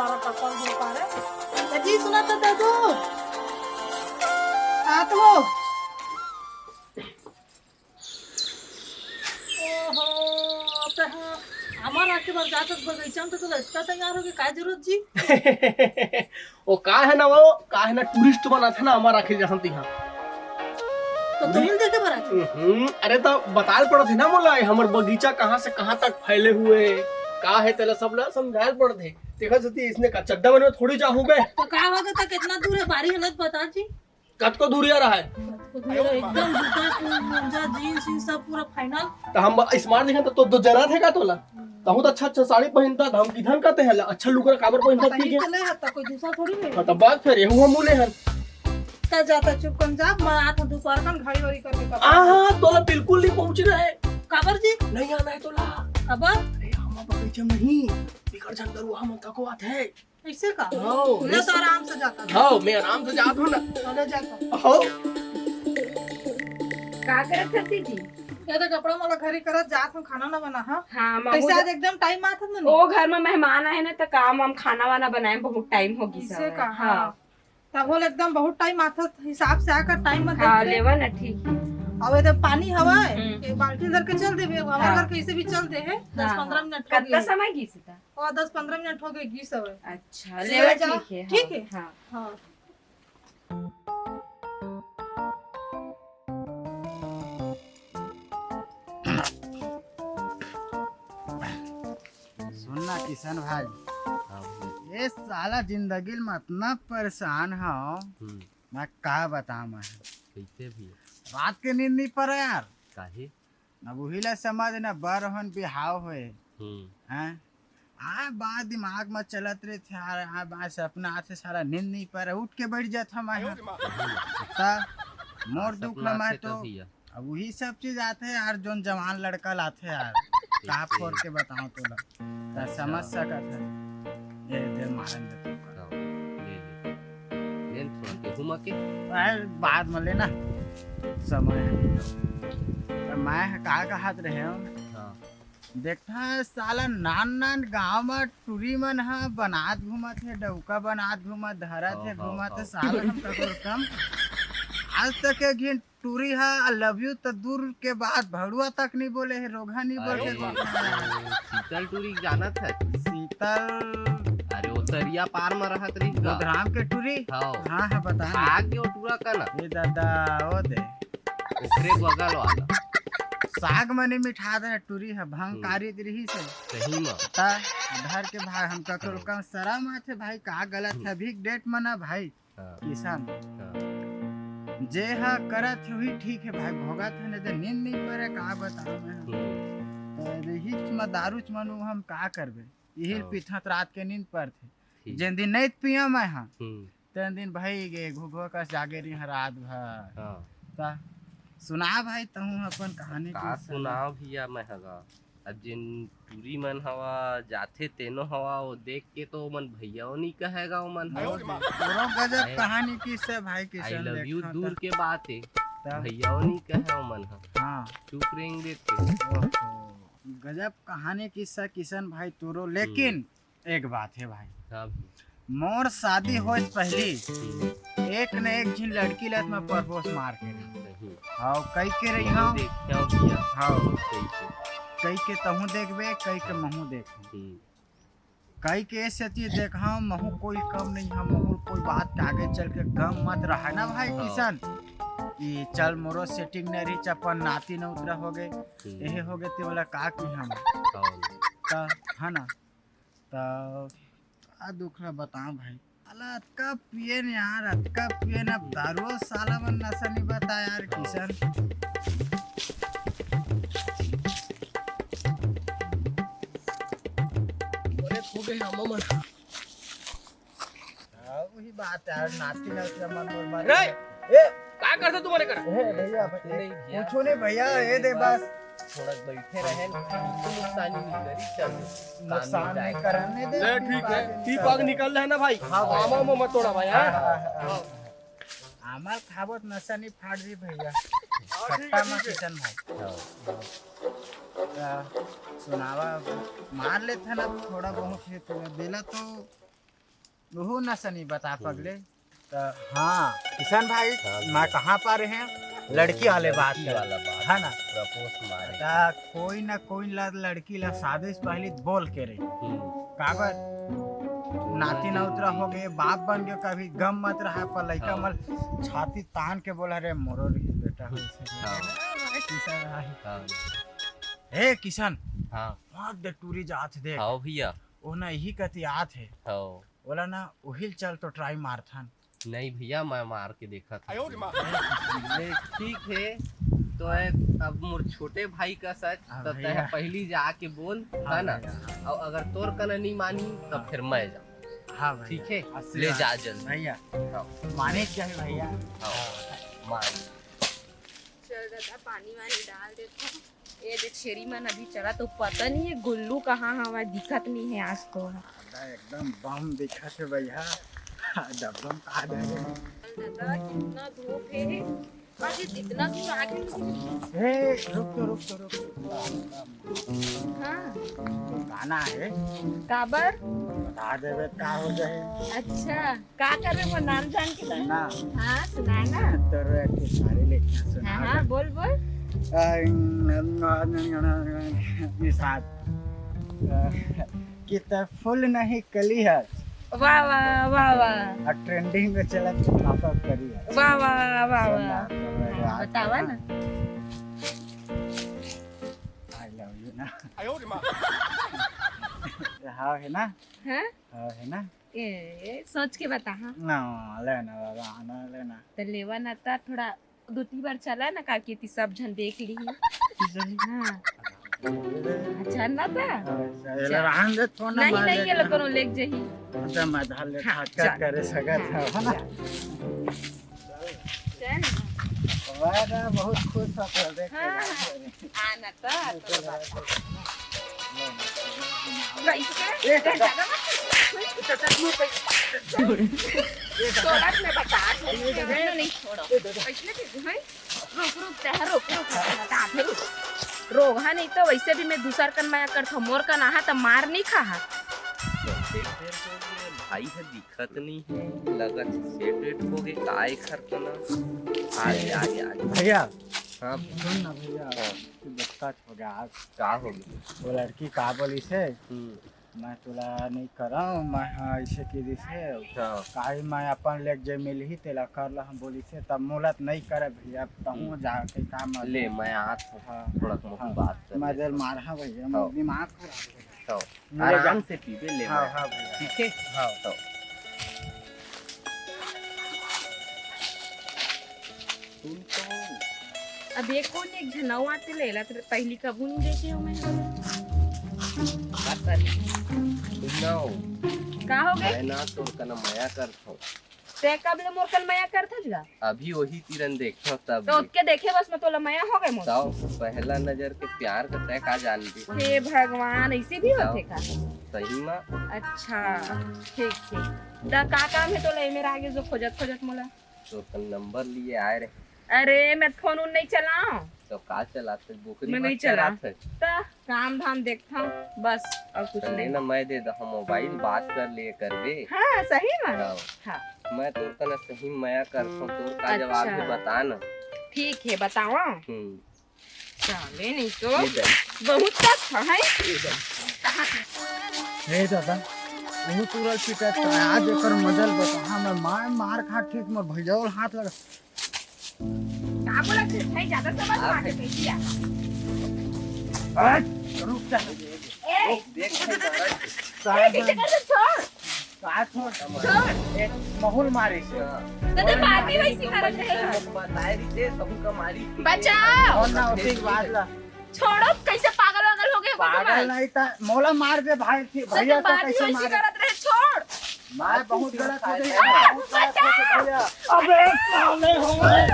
सारा कपड़ा धो पा रहे जी सुना था दादू हाथ लो ओहो तो हाँ हमारा के बार जाकर बगीचा में तो इतना तैयार हो गया काय जरूरत जी वो का है ना टूरिस्ट बना था ना हमारा आखिर जैसा यहाँ तो तुम देखे बरा थे अरे तो बताल पड़ा थी ना मोला हमर बगीचा कहाँ से कहाँ तक फैले हुए का है तेला सब ला समझाल पड़ थे देखा सती इसने का चड्डा बने थोड़ी जाहू बे तो का होगा था कितना दूर है बारी हालत बता जी कत को दूरिया रहा है एकदम जूता मोजा जींस इन सब पूरा फाइनल तो हम स्मार्ट दिखा तो जरा थे का तोला बहुत अच्छा अच्छा साड़ी पहनता हम किधन कहते हैं अच्छा लुकर काबर पहनता ठीक है चले हता कोई दूसरा थोड़ी नहीं तो बात फिर एहू हम मुले हन ता जाता चुप कन जा मैं आता दोपहर कन घड़ी वड़ी करके का हां तोला बिल्कुल नहीं पहुंच रहे काबर जी नहीं आना है तोला खबर अरे हम बगीचे में नहीं बिगड़ जान दरुआ हम तको आते है ऐसे का हां मैं तो आराम से जाता हां मैं आराम से जात हूं ना चले जाता हां का करत हती जी ये तो कपड़ा वाला घरी करत जात हूं खाना ना बना हां हाँ कैसे आज एकदम टाइम आता ना ओ घर में मेहमान आए ना तो काम हम खाना वाना बनाए बहुत टाइम हो गई ऐसे का हाँ हां तब बोल एकदम बहुत टाइम आता हिसाब से आकर टाइम में हाँ देख लेवा ना ठीक है अब इधर पानी हवा है एक बाल्टी भर के चल देबे हमारे हाँ। घर कैसे भी चल दे है 10-15 मिनट हो कितना गए समय गई सीता और 10-15 मिनट हो गए घी सब है अच्छा लेवा जाओ। ठीक है ठीक है हाँ हां सुनना किशन भाई ये साला जिंदगी में इतना परेशान हो मैं का बताऊं मैं कैसे भी रात के नींद नहीं पड़े यार काहे अब वही ला समझ ना बरहन बिहाव होए हैं बात दिमाग में चलत रहे थे यार बात सपना से सारा नींद नहीं पड़े उठ के बैठ जाता मैं मोर दुख में मैं तो अब वही सब चीज आते है यार जो जवान लड़का लाते यार का फोड़ के बताऊं तोला ता समझ सकत है ये दे मारन दे ले थोड़ा गेहूं में के यार बाद में लेना समय है तो मैं का कहत रहे हूं हां देखता है साला नान नान गांव में टूरी मन हा बनात घूमत है डौका बनात घूमत धरत है घूमत है साला हम तक कम आज तक एक घिन टूरी है आई लव यू तो दूर के बाद भड़ुआ तक नहीं बोले है रोगा नहीं बोले शीतल टूरी जाना था शीतल अरे वो तरिया पार में रहत रही का गोधराम के टूरी हां हाँ हाँ बता ना। आगे वो टूरा का ना ये दादा ओ दे ओकरे बगल वाला साग मने मिठा दे टूरी है भंकारी रही से सही में ता घर के भाई हम ककरो कम शर्म आथे भाई का गलत है अभी डेट मना भाई किसान जे हा करत है वही ठीक है भाई भोगत है नहीं तो नींद नहीं पड़े का बताऊं मैं तो रही में दारू चमनु हम का करबे यही पीथत रात के नींद पर थे जिन दिन नहीं पिया मैं हां तेन दिन भाई गे घुघो का जागे रही रात भर हां ता सुना भाई तहु अपन कहानी का सुनाओ भैया मैं हगा अब जिन टूरी मन हवा जाथे तेनो हवा वो देख के तो मन भैयाओ नहीं कहेगा वो मन पूरा गजब कहानी की से भाई की आई लव यू दूर के बात है भैयाओ नहीं कहे वो मन हां चुप रहेंगे देते गजब कहानी किस्सा किशन भाई तोरो लेकिन एक बात है भाई हां मोर शादी हो पहली एक न एक झिन लड़की लत में प्रपोज मार के हां कई के रही हां देखियो भैया हां कैसे कई के तहु देखबे कई के महू देख कई के ऐसे चीज देखा महू कोई कम नहीं है महू कोई बात के आगे चल के गम मत रहा ना भाई किशन कि चल मोरो सेटिंग नहीं रही चपन नाती न उतरा हो गए यही हो गए ते वाला का की हम ता है ना ता आ दुख ना बताऊं भाई अला अतका पिए न यार अतका पिए न दारू साला मन नशा नहीं बता यार किशन हो गए हम मन वही बात है नाती न उतरा मन मार रे ए का करते तुम्हारे कर भैया पूछो नहीं भैया ये दे बस थोड़ा बैठे रहे नुकसान नहीं करी चल नुकसान नहीं करने दे ले ठीक है टी पाग निकल रहा है ना भाई आमा में मत तोड़ा भाई हां हमार खाबत नशा नहीं फाड़ दी भैया खट्टा में किशन भाई सुनावा मार लेते ना थोड़ा बहुत है तो बेला तो वो न सनी बता पगले। तो हाँ किशन भाई, हाँ, मैं कहाँ पर हैं? लड़की वाले बात लड़की कर वाला बात है ना। प्रपोज मारे। कोई ना कोई लड़की ला शादी से पहले बोल के रही काबर नाती नौतरा हो गए, बाप बन गए, कभी गम मत रहा पर लड़का हाँ। मल छाती तान के बोला रे मोरो रही बेटा हो हाँ। किशन भाई। हाँ हे किशन, हाँ वहाँ दे टूरी जात देख, हाँ भैया। वो ना यही कति आत है, हाँ बोला ना उहिल चल तो ट्राई मारथन। नहीं भैया, मैं मार के देखा था। ठीक है तो है, अब मोर छोटे भाई का सच हाँ तो भैया। तय पहली जाके बोल, हाँ है ना। भैया, और अगर तोर कना नहीं मानी तब हाँ। फिर मैं जाऊँ। हाँ भैया, ठीक है, अस्सी ले बात। जा जल्दी। भैया हाँ माने क्या है भैया। हाँ मार। चल दादा पानी वानी डाल देता हूँ। ये देख शेरी मन अभी चला तो पता नहीं है गुल्लू कहाँ हवा दिखत नहीं है आज तो। एकदम बम दिखत है भैया, डब्बम का दे दादा कितना धूप है, आज इतना दूर आगे। हे रुक हाँ गाना है, काबर बता देवे का हो जाए अच्छा का कर रहे हो, नाम जान के ना। ना। हाँ सुना ना। तो एक सारे लेके हाँ सुना हाँ बोल बोल। निशाद कि त फुल नहीं कली है, वाह वाह वाह वाह ट्रेंडिंग में चला तो पापा करी है। वाह वाह वाह वाह बतावा ना। आई लव यू ना। हाँ है ना, हाँ हाँ है ना। ए सोच के बता। हाँ ना लेना बाबा, आना लेना। तो लेवा ना था थोड़ा दो तीन बार चला ना काकी ती सब जन देख ली। हाँ अच्छा ना था। रहन दे तो ना। नहीं नहीं ये लोग कोनो लेक जही। तो मधा ले हाँ, ठाकर चल। करे सकत है ना। चल वाह बहुत खुश हो कर देख हाँ, आना था तो बात। कैसे दादा सोलह में बता नहीं छोड़ो कैसे हैं। रुक रुक तह रुक बता फिर रोगा नहीं तो वैसे भी मैं दूसर कन माया कर मोर का नहा तो मार नहीं खा। भाई है दिखत नहीं है, लगत सेट वेट हो गए काय खरतना। आगे आगे आगे भैया। हाँ सुन ना भैया, दिक्कत हो गया आज। का हो गया? वो लड़की का बोली से मैं तुला नहीं कराऊँ, मैं ऐसे की दी से काहे मैं अपन लेक जे मिल ही तेला कर ला हम बोली से तब मोलत नहीं करे भैया। तहूँ जाके काम ले मैं आज हाँ थोड़ा हाँ, बात कर मैं दिल मारा भैया, हाँ। दिमाग खराब हो तो गया। आराम से पीबे ले। हाँ मैं। हाँ भैया। ठीक है हाँ तो तुम तो अब ये कौन एक झनाऊ आते लेला तो पहली कबू नहीं देखे हो मैं। सुनाओ का हो गए मैं ना तो कना माया करथो। ते कब ले मोर कल माया कर था अभी वही तीरन देखो तब तो उसके देखे बस में तो लमाया हो गए मोर। बताओ पहला नजर के प्यार का तय का जानती। हे भगवान ऐसे भी होते का। सही में अच्छा ठीक ठीक दा का काम है तो ले मेरा आगे जो खोजत मोला। तो कल नंबर लिए आए रहे अरे मैं फोन उन नहीं चलाऊं तो का चलाते बुकरी मैं नहीं चलाते ता काम धाम देखता हूँ बस और कुछ चले नहीं। ना मैं दे दो मोबाइल बात कर लिए करबे। हाँ सही में। हाँ। हाँ मैं तो कना सही माया करथो तोर का जवाब अच्छा। है बता ना। ठीक है बताओ। चले नहीं तो ये दे बहुत टफ है। हे दादा वो तुरंत शिकायत कर आज एकर मजल बता। हाँ मैं मार खा ठीक मैं भैया और हाथ लगा। का बोला भाई ज्यादा समझ मार के दिया। रुक जा। ए देख पीछे कर दे छोड़ छोड़ एक माहौल मारी से। तो बात भी वैसी करत रहे। बताए रीते सबका मारी बचाओ और ना उसी के बाद ला छोड़ो कैसे पागल वागल हो गए पागल नहीं था मोला मार दे भाई थी भैया तो का बात भी कैसे वैसी मारे। करत रहे छोड़। मैं बहुत गलत हो गई बहुत गलत हो गई भैया। अबे साले हो गए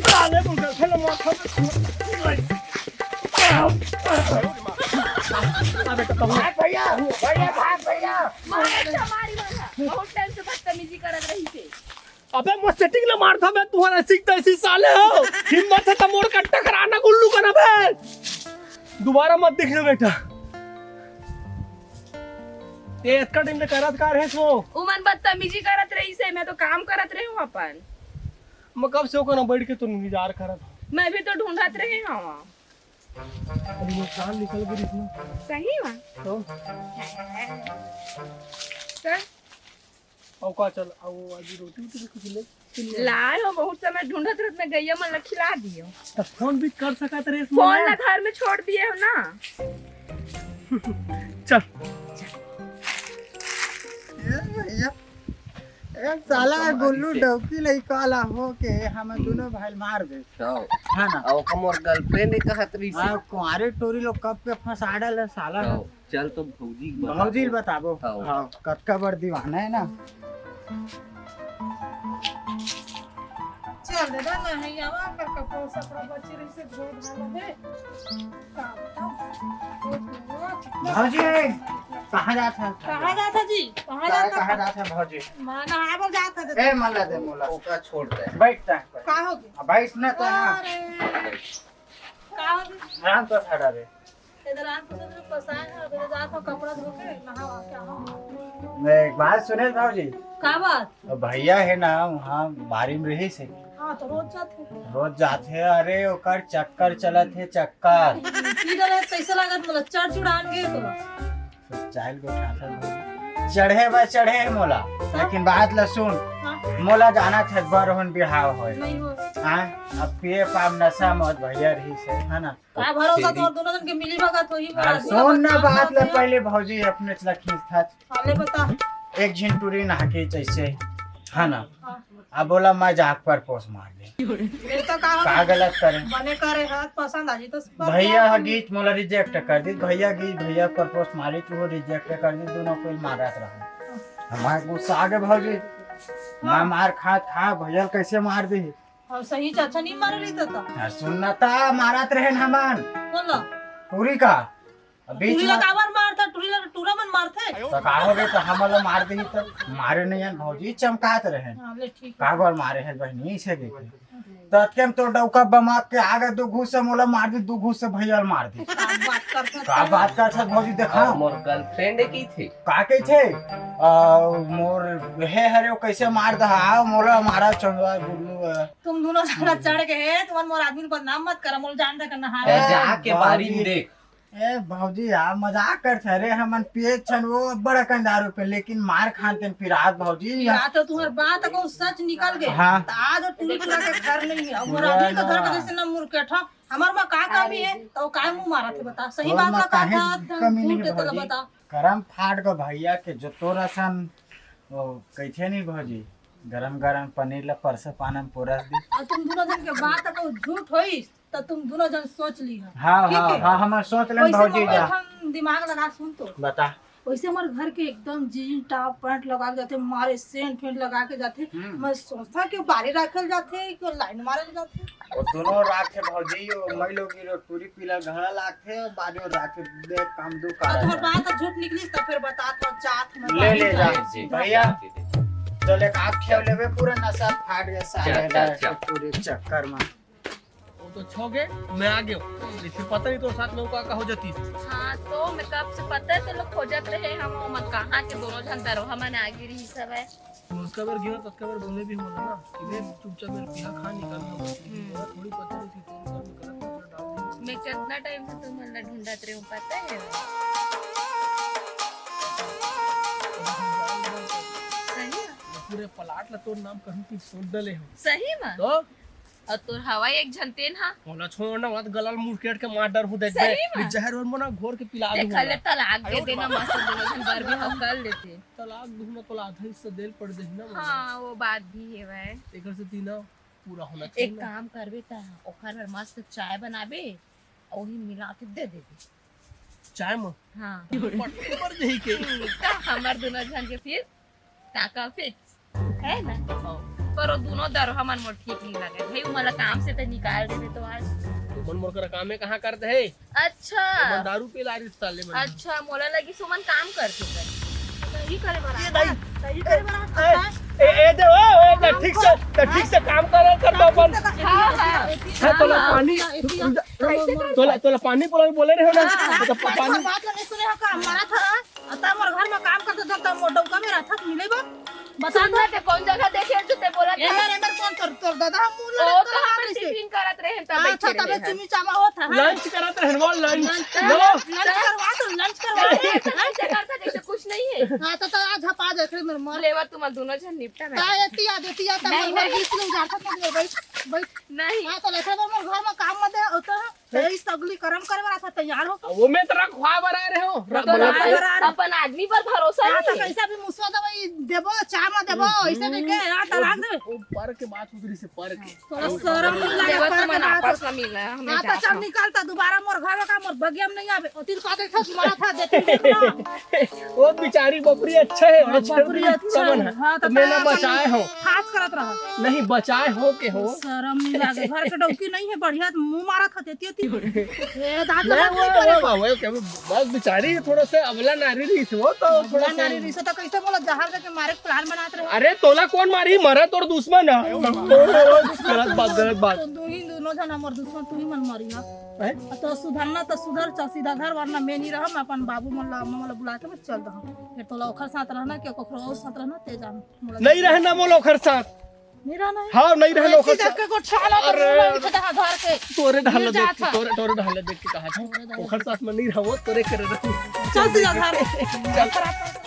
साले मुझे खेल मार अबे तो भाग भैया भैया भाग भैया। मारी वाला बहुत टाइम से बदतमीजी करत रही थी। अबे मैं सेटिंग ना मार था मैं तुम्हारा सीखता ऐसी साले हो। हिम्मत है तो मोड़ कट्टा कराना गुल्लू का ना बे। दोबारा मत दिखना बेटा। ते इतना दिन से करत कार है सो उमन बदतमीजी करत रही से, मैं तो काम करत रही हूँ अपन। मैं कब से ओकरा बैठ के तो इंतजार करत हूं। मैं भी तो ढूंढत रही हूँ। अभी नुकसान निकल गई इसमें सही बा। तो चल औ का चल औ आज रोटी उटी कुछ ले लाए हो, बहुत समय ढूंढत रहत में गैया मन खिला दियो। तो फोन भी कर सकत रे इसमें फोन ना घर में छोड़ दिए हो ना। चल भैया एक साला गुल्लू डौकी लइका ला हो के हम दोनों भाई मार दे है ना। और हमर गर्लफ्रेंड कहत रही आ कुंवारे टोरी लोग कब के फंसा डाले साला। चल तो भौजी भौजी बताबो। हाँ। हाँ कतका बड़ दीवाना है ना। चल दादा नहीं आवा कर कपड़ा सपड़ा बच्चे रही से धो धाला दे भौजी कहाँ जाता है? कहाँ जाता जी कहाँ जाता कहाँ जाता है भौजी? माना है बोल जाता दे ए मला दे मोला ओका छोड़ दे। बैठ जा का हो गया बैठ ना तो हाँ। अरे का हो गया आराम तो खड़ा रे। इधर आन तो तेरे पसाए है इधर जाता कपड़ा धो के नहावा क्या हो मैं एक बात सुने भौजी। का बात भैया है ना वहाँ बारी में रही से हां तो रोज जाते रोज जाते। अरे ओकर चक्कर चलत है चक्कर। इधर है कैसे लागत मतलब चढ़ चुड़ान गए तो चाइल को उठाता भौजी। चढ़े बा चढ़े मोला लेकिन बात ला सुन। मोला जाना था बरहन बिहाव होए नहीं हो हाँ अब पिए पाम नशा मत भैया रही से है ना। का भरोसा तो दोनों जन के मिली भगत होई और सुन ना बात ला पहले भौजी अपने चला खींच था हाले बता एक झिंटूरी नहाके जैसे है ना। अब बोला मैं जाग पर पोस मार दे ये तो का गलत करे बने करे हाथ पसंद आ जी तो भैया गीत मोला रिजेक्ट कर दी। भैया गीत भैया पर पोस्ट मारी तो रिजेक्ट कर दी। दोनों को मारत रहा हमारे गुस्सा आगे भौजी। मैं मार खा भैया कैसे मार दी। और सही चाचा नहीं मार रही था सुनना था मारत रहे हमान बोल ला पूरी का बीच टूरी में लगावर मारता टूरी लगा टूरा मन मारते तो का हो गए तो हमला मार दी तो मारे नहीं है भौजी चमकात रहे हां ले ठीक कागोर मारे है बहनी से देखे तो केम तो डौका बमा के आगे दो घूस से मोला मार दी दो घूस से भैया मार दी। बात करता का बात कर सब भौजी देखा मोर गर्लफ्रेंड की थी का के थे मोर हे हरे कैसे मार दहा मोला मारा चंगवा गुल्लू तुम दोनों सारा चढ़ गए तुम मोर आदमी को बदनाम मत कर मोल जान दे करना हारे जाके बारी में देख। ए भौजी यार मजाक करते रे हमन पिए छन वो बड़ा कंदारू पे लेकिन मार खानते फिर आज भौजी या तो तुम्हार बात को सच निकल गए हाँ। तो आज टूरी टूरा के घर नहीं है मोर आदमी का घर के जैसे ना मुरकेठा हमार में का कमी है तो काय मुंह मारा थे बता सही और बात माँ का काहे था कमी नहीं झूठ भौजी। बता करम फाट गो भैया के जो तोरा सन वो कैथे नहीं भौजी गरम गरम पनीर ला परस पानम पोरस दी। और तुम दोनों जन के बात को झूठ होई तो तुम दोनों जन सोच ली है हाँ ठीक हाँ है? हाँ हम सोच लें वैसे भौजी जा हम दिमाग लगा सुन तो बता। वैसे हमारे घर के एकदम जीन टॉप पैंट लगा के जाते मारे सेंट फेंट लगा के जाते मैं सोचता कि बारी रखल जाते कि लाइन मारल जाते और दोनों रात के भौजी वो मैं लोग रो पूरी पीला घर लाखे और बारियों रात के देख काम दो और कर तुम्हार बात झूठ निकली तो फिर बता तो जात में ले ले जा जी, भैया जी, जी। चल एक आँख खेल लेवे पूरा नशा फाट गया सारे जा। पूरे चक्कर में। वो तो छो गए मैं आ गया फिर पता नहीं तो साथ में का हो जाती। हाँ तो मैं कब से पता है तो लोग खोजत रहे हम मत कहाँ के दोनों जन दरोहा मन आगे रही सब है। उसका बार गया तो उसका बार बोले भी होला ना इधर चुपचाप मेरे पिया खा निकालना थोड़ी पता नहीं थी तो घर में गलत नजर डाल दी। मैं कितना टाइम से तुम मतलब ढूंढत रही हूँ पता है। सही है? पूरे पलाट ला तोर नाम कहूं कि सोच डले हो सही में तो और तोर हवा एक झनतेन हा बोला छोड़ना मत गलाल मुंह केट के मार डर हो देख सही में? जहर और मना घोर के पिला दे देखा ले तलाक दे देना मस्त दोनों जन बार भी हम कर लेते। तलाक दूना तो आधा हिस्सा देल पड़ दे ना हाँ वो बात भी है भाई। एकर से तीना पूरा होना एक चाहिए ना। काम करबे ता ओखर में मस्त चाय बनाबे और वही मिला के दे देबे। चाय में हाँ पट्टी पर जही के ता हमार दोनों जन के फिर टाका फिक्स है ना। पर वो दोनों दरोहा मन मोर ठीक नहीं लगे भाई मला काम से तो निकाल देते तो आज। मन मोर कर काम में कहां करते है अच्छा मन दारू पे लारी साले में अच्छा मोला लगी सुमन काम करते थे सही करे बरा ये दाई सही करे बरा ए दे ओ ठीक से काम कर दो अपन हाँ हाँ है तोला पानी तोला पानी बोले रहे हो ना तो पानी बात नहीं सुने का मारा था आता मोर घर में काम करते तो मोटो का मेरा था मिले बा बता सुनना ते कौन जगह देखे जो ते बोला था एमर कौन तोर दादा हम मुंह ओ लगा तो हम टिफिन करत रहे तब अच्छा बैठे तबे रहे चुमी चामा होता है लंच करत रहन वो लंच लो लंच करवा ऐसे करता जैसे कुछ नहीं है हां तो आज हपा देख मेरे मर लेवा तुम दोनों जन निपटा में काय एतिया देतिया तब नहीं, घर नहीं। इसलिए जाता तो बैठ बैठ नहीं हां तो लेकर मोर घर में काम में दे होता है इस सगली कर्म करे वाला था तैयार हो वो में तरह ख्वा बना रहे हो तो अपन आदमी पर भरोसा हां तो नहीं है। कैसा भी मुसवा दवाई देबो चाय में देबो ऐसे भी के हां तो लाग दे पर के बात उधरी से पर के थोड़ा शर्म नहीं लेवा लगे तुम आपस में मिलना है हमें हां तो जाता चल निकालता दोबारा मोर घर का मोर बगिया में नहीं आवे अतिर का दे था तुम्हारा था देती ना वो बेचारी बपरी अच्छा है बपरी अच्छा है। हाँ, तो मैं ना अपन बचाए हो खास करत रहा नहीं बचाए हो के हो शर्म नहीं लागे घर के डौकी नहीं है बढ़िया मुंह मारा था देती ए दांत नहीं लगा नहीं करे वो क्या बस बेचारी थोड़ा सा अबला नारी रही थी वो तो थोड़ा सा नारी रिसो तो कैसे बोला जहाज के मारे प्लान बनाते रहे अरे तोला कौन मारी मरा तोर दुश्मन है गलत बात तो दोनों जन हमर दुश्मन तू ही मन मारी ना हैं? तो सुधरना तो सुधर चल सीधा घर वरना मैं नहीं रहम अपन बाबू मन ला अम्मा मन ला बुला के मैं चल रहा फिर तोला ओखर साथ रहना के कोखरो और साथ रहना ते जान नहीं रहना बोलो खर साथ नहीं रहना है हाँ नहीं रहना ओखर ऐसी साथ जगह को छाला तो अरे। घर के तोरे ढाल ये देख जात के है। तोरे ढाल देख के कहा था ओखर साथ में नहीं रहो तोरे करे रहो चल सीधा घर